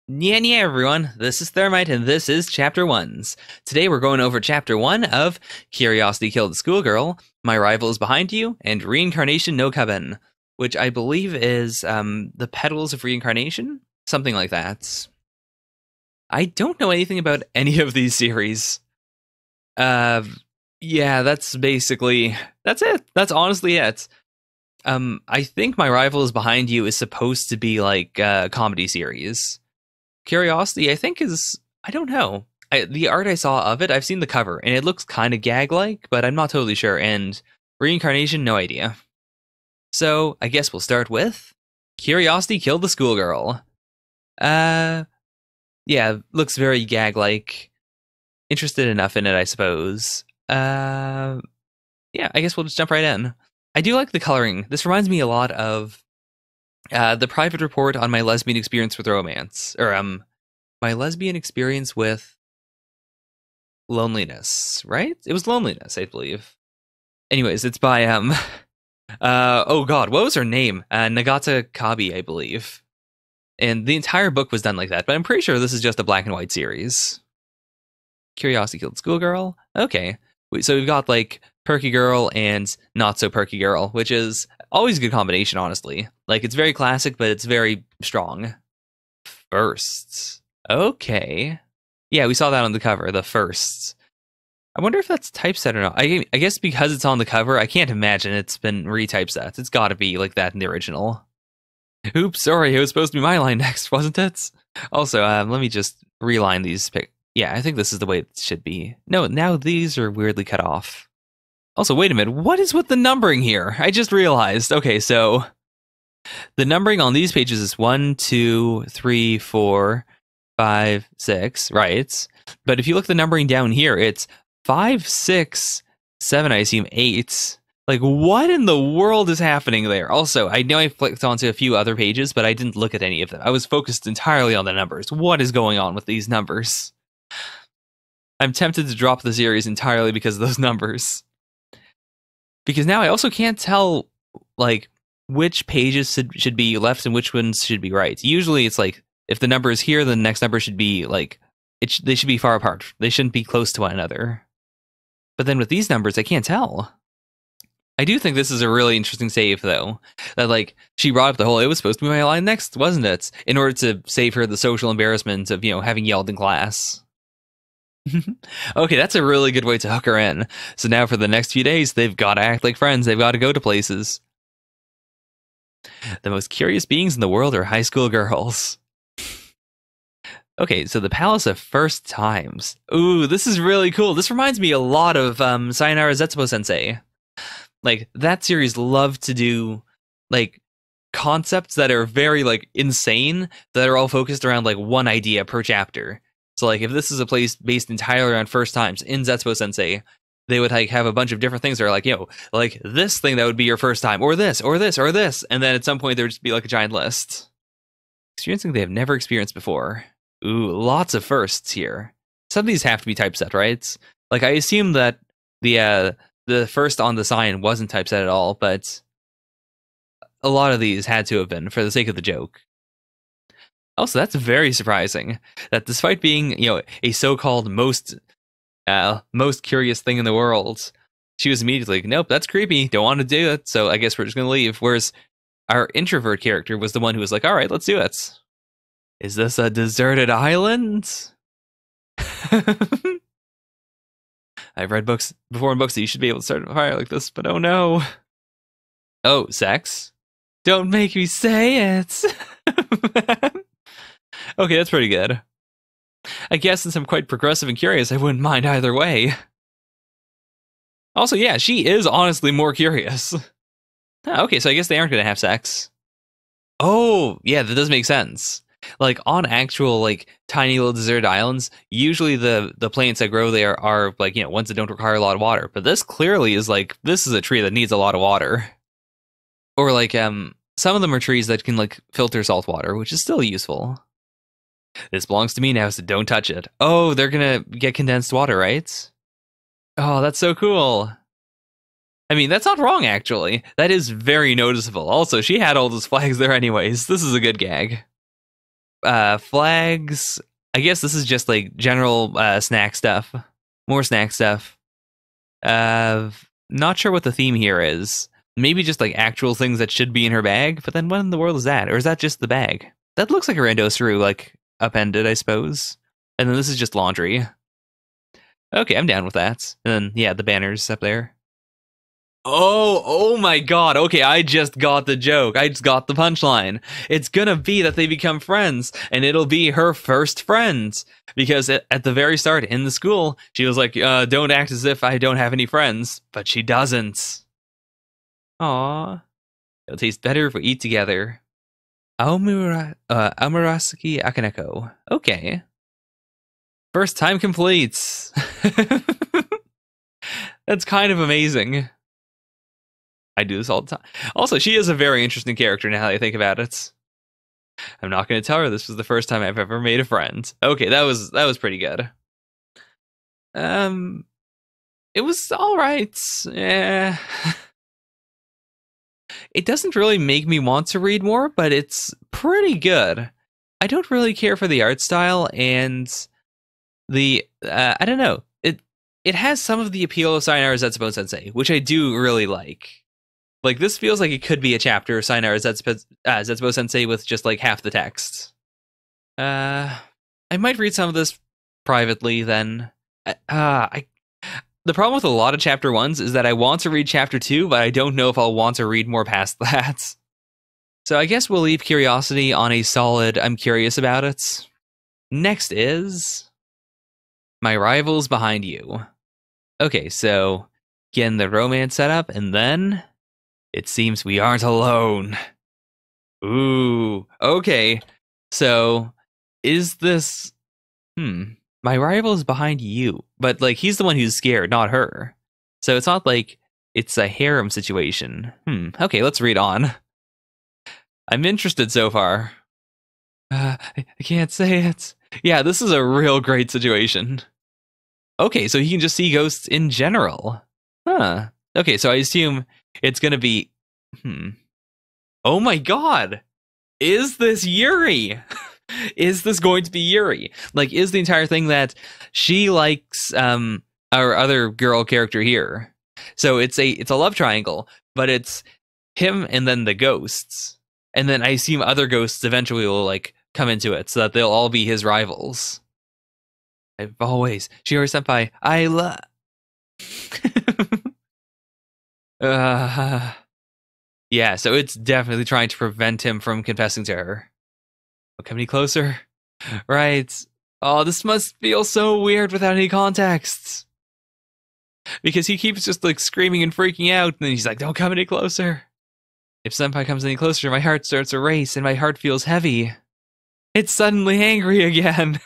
Yeah, everyone. This is Thermite, and this is Chapter 1s. Today we're going over Chapter 1 of Curiosity Killed the Schoolgirl, My Rival is Behind You, and Reincarnation no Coven, which I believe is the Petals of Reincarnation? Something like that. I don't know anything about any of these series. Uh, yeah, that's it. That's honestly it. I think My Rival is Behind You is supposed to be like a comedy series. Curiosity, I think, I don't know. The art I saw of it, I've seen the cover, and it looks kind of gag-like, but I'm not totally sure. And Reincarnation, no idea. So, I guess we'll start with Curiosity Killed the Schoolgirl. Yeah, looks very gag-like. Interested enough in it, I suppose. Yeah, I guess we'll just jump right in. I do like the coloring. This reminds me a lot of the private report on my lesbian experience with romance, or my lesbian experience with loneliness, right? It was loneliness, I believe. Anyways, it's by oh god, what was her name? Nagata Kabi, I believe. And the entire book was done like that, but I'm pretty sure this is just a black and white series. Curiosity Killed Schoolgirl. Okay. So we've got like Perky Girl and Not So Perky Girl, which is always a good combination, honestly. Like, it's very classic, but it's very strong. Firsts. Okay. Yeah, we saw that on the cover, the firsts. I wonder if that's typeset or not. I guess because it's on the cover, I can't imagine it's been retypeset. It's got to be like that in the original. Oops, sorry, it was supposed to be my line next, wasn't it? Also, let me just reline these. Yeah, I think this is the way it should be. No, now these are weirdly cut off. Also, wait a minute. What is with the numbering here? I just realized. Okay, so the numbering on these pages is 1, 2, 3, 4, 5, 6, right? But if you look at the numbering down here, it's 5, 6, 7, I assume 8. Like, what in the world is happening there? Also, I know I flicked onto a few other pages, but I didn't look at any of them. I was focused entirely on the numbers. What is going on with these numbers? I'm tempted to drop the series entirely because of those numbers. Because now I also can't tell, like, which pages should be left and which ones should be right. Usually it's like, if the number is here, the next number should be, like, they should be far apart. They shouldn't be close to one another. But then with these numbers, I can't tell. I do think this is a really interesting save, though. That, like, she brought up the whole, it was supposed to be my line next, wasn't it? In order to save her the social embarrassment of, having yelled in class. Okay, that's a really good way to hook her in. So now for the next few days, they've got to act like friends. They've got to go to places. The most curious beings in the world are high school girls. Okay, so the Palace of First Times. Ooh, this is really cool. This reminds me a lot of Sayonara Zetsubo Sensei. Like, that series loved to do, like, concepts that are very, like, insane, that are all focused around, like, one idea per chapter. So, like, if this is a place based entirely around first times in Zetsubo Sensei, they would, like, have a bunch of different things that are like, like, this thing that would be your first time, or this, or this, or this. And then at some point, there would just be, like, a giant list. Experiencing they have never experienced before. Ooh, lots of firsts here. Some of these have to be typeset, right? Like, I assume that the first on the sign wasn't typeset at all, but a lot of these had to have been, for the sake of the joke. Also, that's very surprising that despite being, a so-called most curious thing in the world, she was immediately like, nope, that's creepy. Don't want to do it. So I guess we're just going to leave. Whereas our introvert character was the one who was like, all right, let's do it. Is this a deserted island? I've read books before in books that you should be able to start a fire like this, but oh no. Oh, sex? Don't make me say it. Okay, that's pretty good. I guess since I'm quite progressive and curious, I wouldn't mind either way. Also, yeah, she is honestly more curious. Okay, so I guess they aren't going to have sex. Oh, yeah, that does make sense. Like, on actual, like, tiny little deserted islands, usually the plants that grow there are, like, ones that don't require a lot of water. But this clearly is, like, this is a tree that needs a lot of water. Or, like, some of them are trees that can, like, filter salt water, which is still useful. This belongs to me now, so don't touch it. Oh, they're gonna get condensed water, right? Oh, that's so cool. I mean, that's not wrong, actually. That is very noticeable. Also, she had all those flags there anyways. This is a good gag. flags. I guess this is just like general snack stuff. More snack stuff. Not sure what the theme here is. Maybe just like actual things that should be in her bag. But then what in the world is that? Or is that just the bag? That looks like a rando Saru, like upended, I suppose. And then this is just laundry. Okay, I'm down with that. And then, yeah, the banners up there. Oh my god. Okay, I just got the joke. I just got the punchline. It's gonna be that they become friends, and it'll be her first friend. Because at the very start in the school, she was like, don't act as if I don't have any friends. But she doesn't. Aww. It'll taste better if we eat together. Amurasaki Akaneko. Okay. First time completes. That's kind of amazing. I do this all the time. Also, she is a very interesting character now that I think about it. I'm not going to tell her this was the first time I've ever made a friend. Okay, that was pretty good. It was all right. Yeah. It doesn't really make me want to read more, but it's pretty good. I don't really care for the art style, and the I don't know. It has some of the appeal of Sayonara Zetsubou Sensei, which I do really like. Like, this feels like it could be a chapter of Sayonara Zetsubou Sensei with just like half the text. I might read some of this privately then. The problem with a lot of chapter 1s is that I want to read chapter 2, but I don't know if I'll want to read more past that. So I guess we'll leave curiosity on a solid I'm curious about it. Next is My Rivals Behind You. Okay, so getting the romance set up, and then it seems we aren't alone. Ooh, okay. So is this my rival is behind you, but like he's the one who's scared, not her. So it's not like it's a harem situation. Okay, let's read on. I'm interested so far. I can't say it. Yeah, this is a real great situation. Okay, so he can just see ghosts in general. Huh. Okay, so I assume it's gonna be oh my god! Is this Yuri? Is this going to be Yuri? Like, is the entire thing that she likes our other girl character here? So it's a love triangle, but it's him and then the ghosts. And then I assume other ghosts eventually will like come into it so that they'll all be his rivals. I've always Shiori Senpai, I love yeah, so it's definitely trying to prevent him from confessing to her. Don't come any closer. Right. Oh, this must feel so weird without any context. Because he keeps just like screaming and freaking out, and then he's like, don't come any closer. If Senpai comes any closer, my heart starts to race and my heart feels heavy. It's suddenly angry again.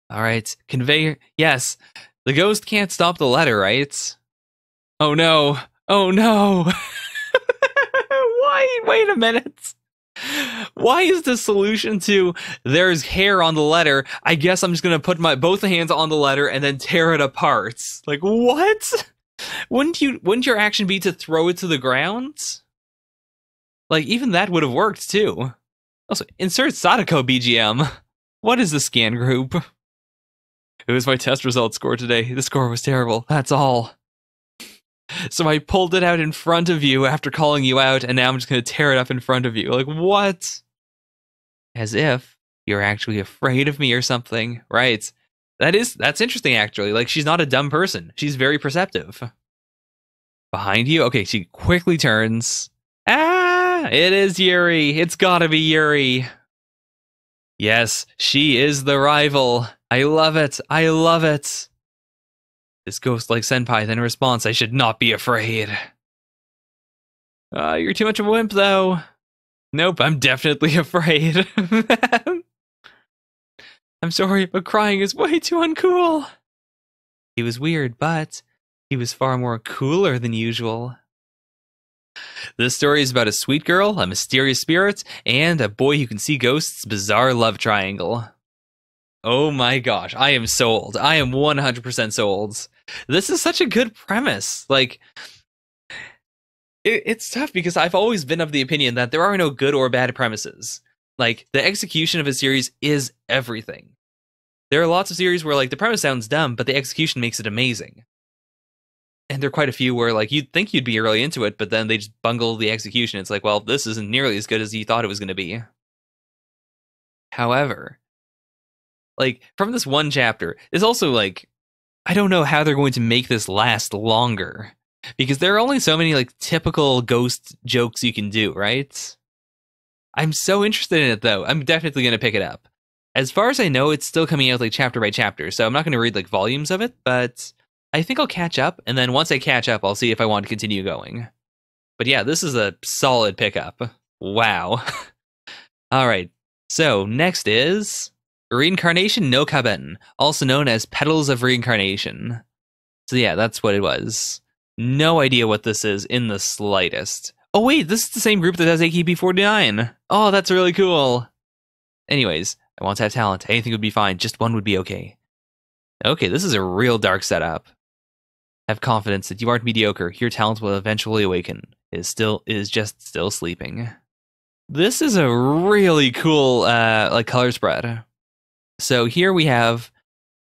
All right, convey. Yes, the ghost can't stop the letter, right? Oh no. Oh no. Why? Wait a minute. Why is the solution to there's hair on the letter? I guess I'm just gonna put both hands on the letter and then tear it apart. Like, what? Wouldn't your action be to throw it to the ground? Like, even that would have worked too. Also, insert Sadako BGM. What is the scan group? It was my test result score today. The score was terrible. That's all. So I pulled it out in front of you after calling you out, and now I'm just going to tear it up in front of you. Like, what? As if you're actually afraid of me or something. Right. That's interesting, actually. Like, she's not a dumb person. She's very perceptive. Behind you? Okay, she quickly turns. Ah! It is Yuri. It's gotta be Yuri. Yes, she is the rival. I love it. I love it. This ghost-like senpai then responds, I should not be afraid. You're too much of a wimp, though. Nope, I'm definitely afraid. I'm sorry, but crying is way too uncool. He was weird, but he was far more cooler than usual. This story is about a sweet girl, a mysterious spirit, and a boy who can see ghosts' bizarre love triangle. Oh my gosh, I am sold. I am 100% sold. This is such a good premise. Like, It's tough because I've always been of the opinion that there are no good or bad premises. Like, the execution of a series is everything. There are lots of series where, like, the premise sounds dumb, but the execution makes it amazing. And there are quite a few where, like, you'd think you'd be really into it, but then they just bungle the execution. It's like, well, this isn't nearly as good as you thought it was going to be. However, like, from this one chapter, it's also, like, I don't know how they're going to make this last longer. Because there are only so many, like, typical ghost jokes you can do, right? I'm so interested in it, though. I'm definitely going to pick it up. As far as I know, it's still coming out, like, chapter by chapter, so I'm not going to read, like, volumes of it, but I think I'll catch up, and then once I catch up, I'll see if I want to continue going. But yeah, this is a solid pickup. Wow. Alright, so next is Reincarnation no Kaben, also known as Petals of Reincarnation. So yeah, that's what it was. No idea what this is in the slightest. Oh wait, this is the same group that does AKB49. Oh, that's really cool. Anyways, I want to have talent. Anything would be fine. Just one would be okay. Okay, this is a real dark setup. Have confidence that you aren't mediocre. Your talent will eventually awaken. It is just still sleeping. This is a really cool like color spread. So here we have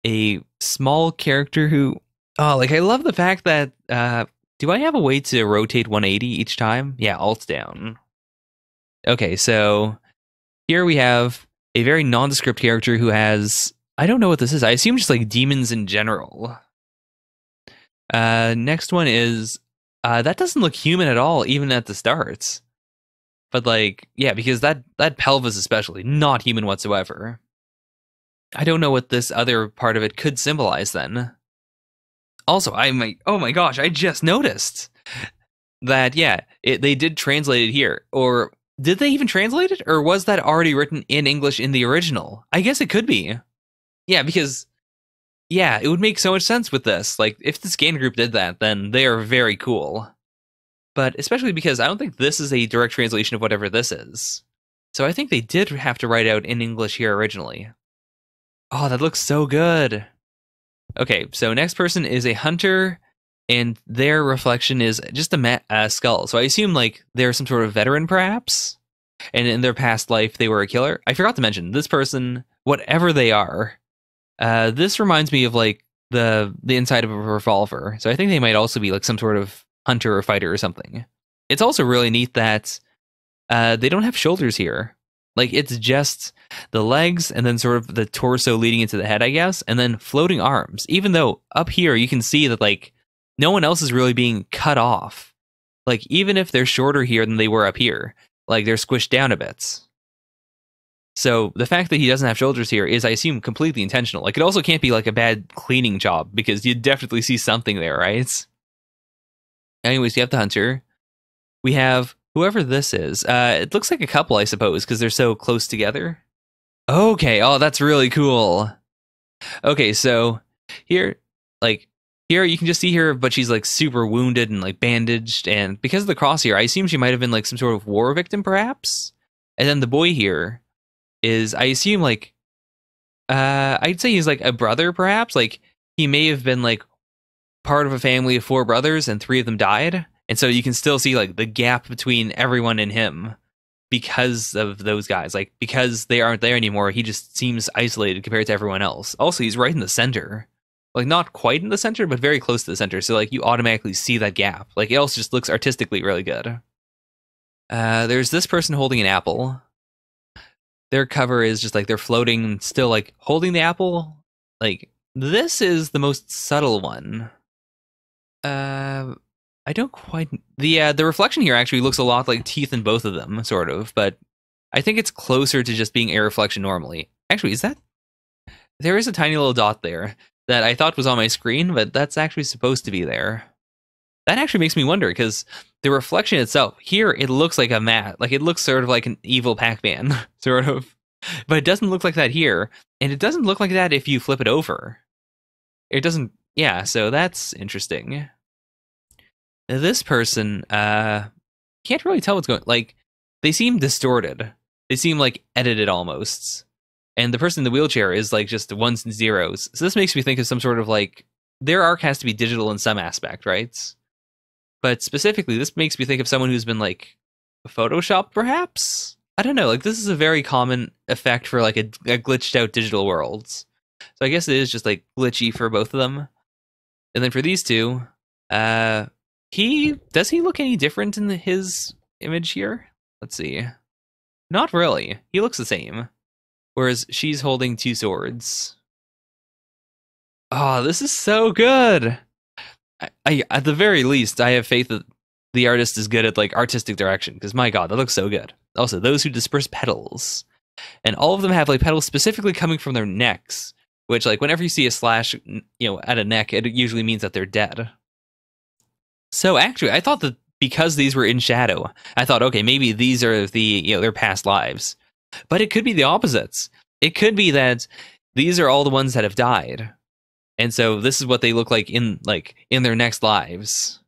a small character who, oh, like I love the fact that do I have a way to rotate 180 each time? Yeah, alt down. Okay, so here we have a very nondescript character who has, I don't know what this is. I assume just like demons in general. Next one is that doesn't look human at all, even at the start. But like, yeah, because that pelvis especially, not human whatsoever. I don't know what this other part of it could symbolize then. Also, oh my gosh, I just noticed that, yeah, they did translate it here. Or did they even translate it? Or was that already written in English in the original? I guess it could be. Yeah, because, yeah, it would make so much sense with this. Like, if the scan group did that, then they are very cool. But especially because I don't think this is a direct translation of whatever this is. So I think they did have to write out in English here originally. Oh, that looks so good. Okay, so next person is a hunter, and their reflection is just a skull. So I assume, like, they're some sort of veteran, perhaps? And in their past life, they were a killer? I forgot to mention, this person, whatever they are, this reminds me of, like, the inside of a revolver. So I think they might also be, like, some sort of hunter or fighter or something. It's also really neat that they don't have shoulders here. Like, it's just the legs and then sort of the torso leading into the head, I guess, and then floating arms. Even though up here you can see that, like, no one else is really being cut off. Like, even if they're shorter here than they were up here, like, they're squished down a bit. So the fact that he doesn't have shoulders here is, I assume, completely intentional. Like, it also can't be, like, a bad cleaning job, because you definitely see something there, right? Anyways, we have the hunter. We have whoever this is. It looks like a couple, I suppose, because they're so close together. Okay, oh, that's really cool. Okay, so here you can just see her, but she's like super wounded and like bandaged, and because of the cross here, I assume she might have been like some sort of war victim, perhaps. And then the boy here is, I assume, like, I'd say he's like a brother, perhaps. Like, he may have been like part of a family of 4 brothers, and 3 of them died. And so you can still see, like, the gap between everyone and him because of those guys. Like, because they aren't there anymore, he just seems isolated compared to everyone else. Also, he's right in the center. Like, not quite in the center, but very close to the center. So, like, you automatically see that gap. Like, it also just looks artistically really good. There's this person holding an apple. Their cover is just, like, they're floating, still, like, holding the apple. Like, this is the most subtle one. I don't quite... The reflection here actually looks a lot like teeth in both of them, sort of, but I think it's closer to just being a reflection normally. Actually, is that... There is a tiny little dot there that I thought was on my screen, but that's actually supposed to be there. That actually makes me wonder, because the reflection itself, here it looks like a mat. Like, it looks sort of like an evil Pac-Man, sort of. But it doesn't look like that here, and it doesn't look like that if you flip it over. It doesn't... Yeah, so that's interesting. This person, can't really tell what's going... Like, they seem distorted. They seem, like, edited almost. And the person in the wheelchair is, like, just ones and zeros. So this makes me think of some sort of, like... Their arc has to be digital in some aspect, right? But specifically, this makes me think of someone who's been like photoshopped, perhaps. I don't know. Like this is a very common effect for like a glitched out digital worlds. So I guess it is just like glitchy for both of them. And then for these two, he look any different in his image here? Let's see. Not really. He looks the same. Whereas she's holding two swords. Oh, this is so good. I at the very least, I have faith that the artist is good at like artistic direction, because my god, that looks so good. Also, those who disperse petals. And all of them have like petals specifically coming from their necks, which like whenever you see a slash, at a neck, it usually means that they're dead. So actually, I thought that because these were in shadow, I thought, okay, maybe these are the, their past lives. But it could be the opposites. It could be that these are all the ones that have died. And so this is what they look like in their next lives.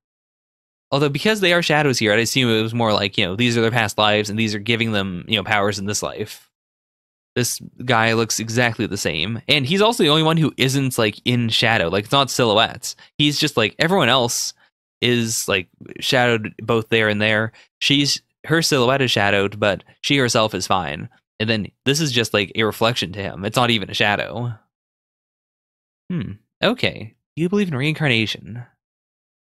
Although because they are shadows here, I'd assume it was more like, these are their past lives and these are giving them, powers in this life. This guy looks exactly the same. And he's also the only one who isn't like in shadow. Like it's not silhouettes. He's just like everyone else is like shadowed both there and there. Her silhouette is shadowed, but she herself is fine. And then this is just like a reflection to him. It's not even a shadow. Okay. You believe in reincarnation?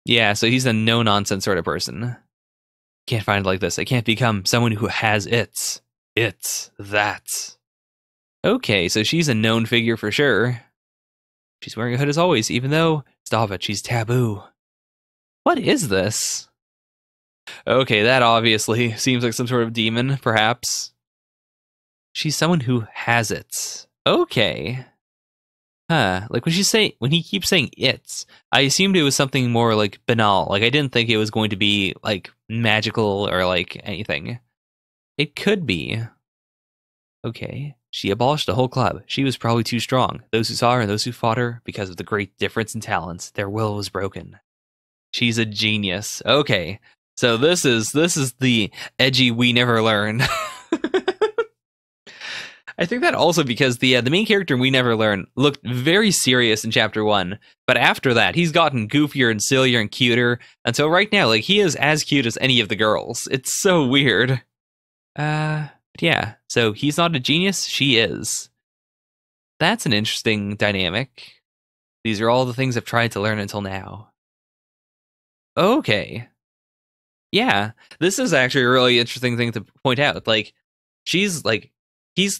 Yeah, so he's a no-nonsense sort of person. Can't find it like this. I can't become someone who has it. It's that. Okay, so she's a known figure for sure. She's wearing a hood as always, even though, stop it, she's taboo. What is this? Okay, that obviously seems like some sort of demon, perhaps. She's someone who has it. Okay. Huh, like when he keeps saying it's, I assumed it was something more like banal. Like I didn't think it was going to be like magical or like anything. It could be. Okay. She abolished the whole club. She was probably too strong. Those who saw her and those who fought her, because of the great difference in talents, their will was broken. She's a genius. Okay. So this is the edgy we never learn. I think that also because the main character in We Never Learn looked very serious in chapter 1, but after that he's gotten goofier and sillier and cuter until right now, like he is as cute as any of the girls. It's so weird. Yeah. So he's not a genius. She is. That's an interesting dynamic. These are all the things I've tried to learn until now. Okay. Yeah, this is actually a really interesting thing to point out. Like, he's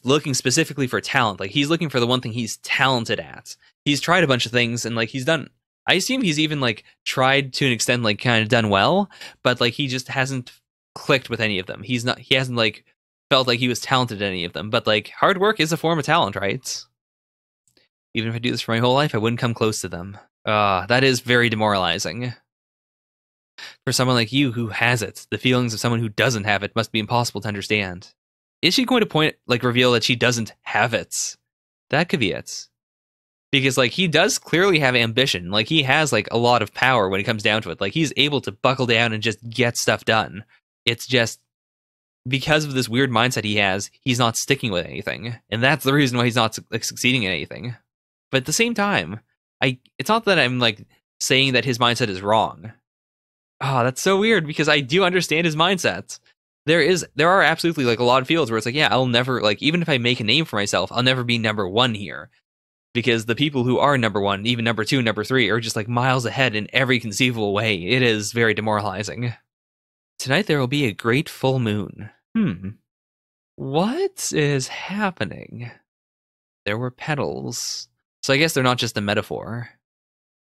looking specifically for talent. Like, he's looking for the one thing he's talented at. He's tried a bunch of things, and like I assume he's even like tried to an extent, like kind of done well, but like he just hasn't clicked with any of them. He hasn't like felt like he was talented at any of them. But like hard work is a form of talent, right? Even if I do this for my whole life, I wouldn't come close to them. That is very demoralizing. For someone like you who has it, the feelings of someone who doesn't have it must be impossible to understand. Is she going to reveal that she doesn't have it? That could be it. Because, like, he does clearly have ambition. Like, he has, like, a lot of power when it comes down to it. Like, he's able to buckle down and just get stuff done. It's just, because of this weird mindset he has, he's not sticking with anything. And that's the reason why he's not, like, succeeding in anything. But at the same time, it's not that I'm, like, saying that his mindset is wrong. That's so weird, because I do understand his mindset. There are absolutely, like, a lot of fields where it's like, yeah, I'll never, like, even if I make a name for myself, I'll never be number one here. Because the people who are number one, even number two, number three, are just, like, miles ahead in every conceivable way. It is very demoralizing. Tonight there will be a great full moon. What is happening? There were petals. So I guess they're not just a metaphor.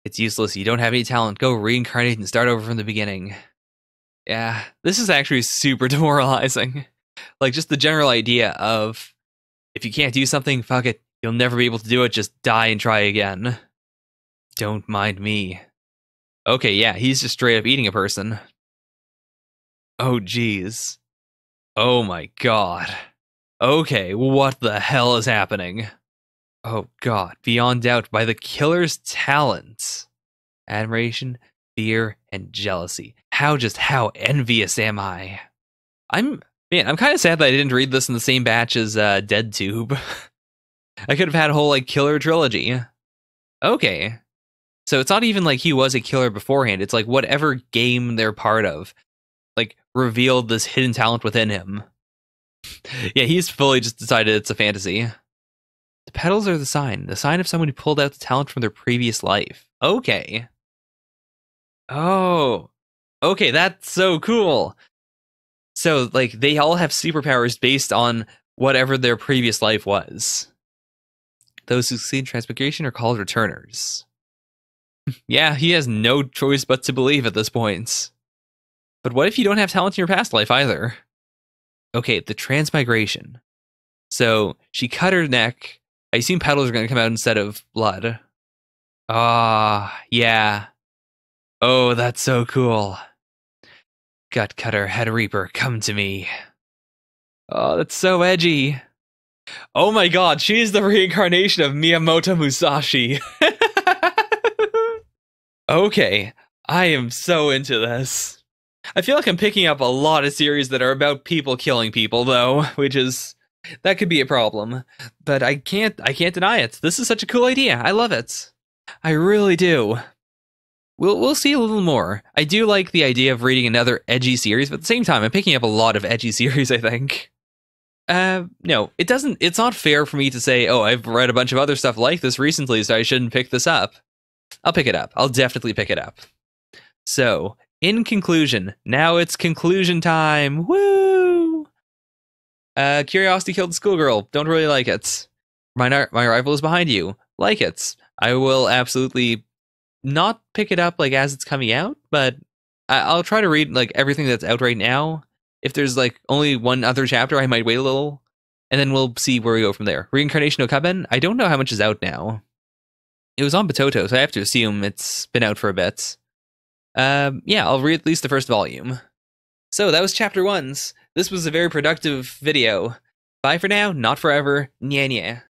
It's useless. You don't have any talent. Go reincarnate and start over from the beginning. Yeah, this is actually super demoralizing. Like, just the general idea of, if you can't do something, fuck it. You'll never be able to do it. Just die and try again. Don't mind me. Okay, yeah, he's just straight up eating a person. Oh, jeez. Oh my god. Okay, what the hell is happening? Oh god, beyond doubt, by the killer's talent. Admiration, fear, and jealousy. How envious am I? I'm kind of sad that I didn't read this in the same batch as Dead Tube. I could have had a whole, like, killer trilogy. Okay. So it's not even like he was a killer beforehand. It's like whatever game they're part of, like, revealed this hidden talent within him. Yeah, he's fully just decided it's a fantasy. The petals are the sign of someone who pulled out the talent from their previous life. Okay. Oh. Okay, that's so cool. So, like, they all have superpowers based on whatever their previous life was. Those who succeed in transmigration are called returners. Yeah, he has no choice but to believe at this point. But what if you don't have talent in your past life either? Okay, the transmigration. So, she cut her neck. I assume petals are going to come out instead of blood. Ah, yeah. Oh, that's so cool. Gut cutter, head reaper, come to me. Oh, that's so edgy. Oh my god, she's the reincarnation of Miyamoto Musashi. Okay, I am so into this. I feel like I'm picking up a lot of series that are about people killing people, though, which is... that could be a problem. But I can't deny it. This is such a cool idea. I love it. I really do. We'll see a little more. I do like the idea of reading another edgy series, but at the same time, I'm picking up a lot of edgy series, I think. No, it's not fair for me to say, oh, I've read a bunch of other stuff like this recently, so I shouldn't pick this up. I'll pick it up. I'll definitely pick it up. So, in conclusion, now it's conclusion time. Woo! Curiosity killed the Schoolgirl. Don't really like it. My rival is behind you. Like it. I will absolutely not pick it up like as it's coming out, but I'll try to read like everything that's out right now. If there's like only one other chapter, I might wait a little, and then we'll see where we go from there. Reincarnation no Kaben, I don't know how much is out now. It was on Batoto, so I have to assume it's been out for a bit. Yeah, I'll read at least the first volume. So that was chapter 1's. This was a very productive video. Bye for now, not forever. Nya nya.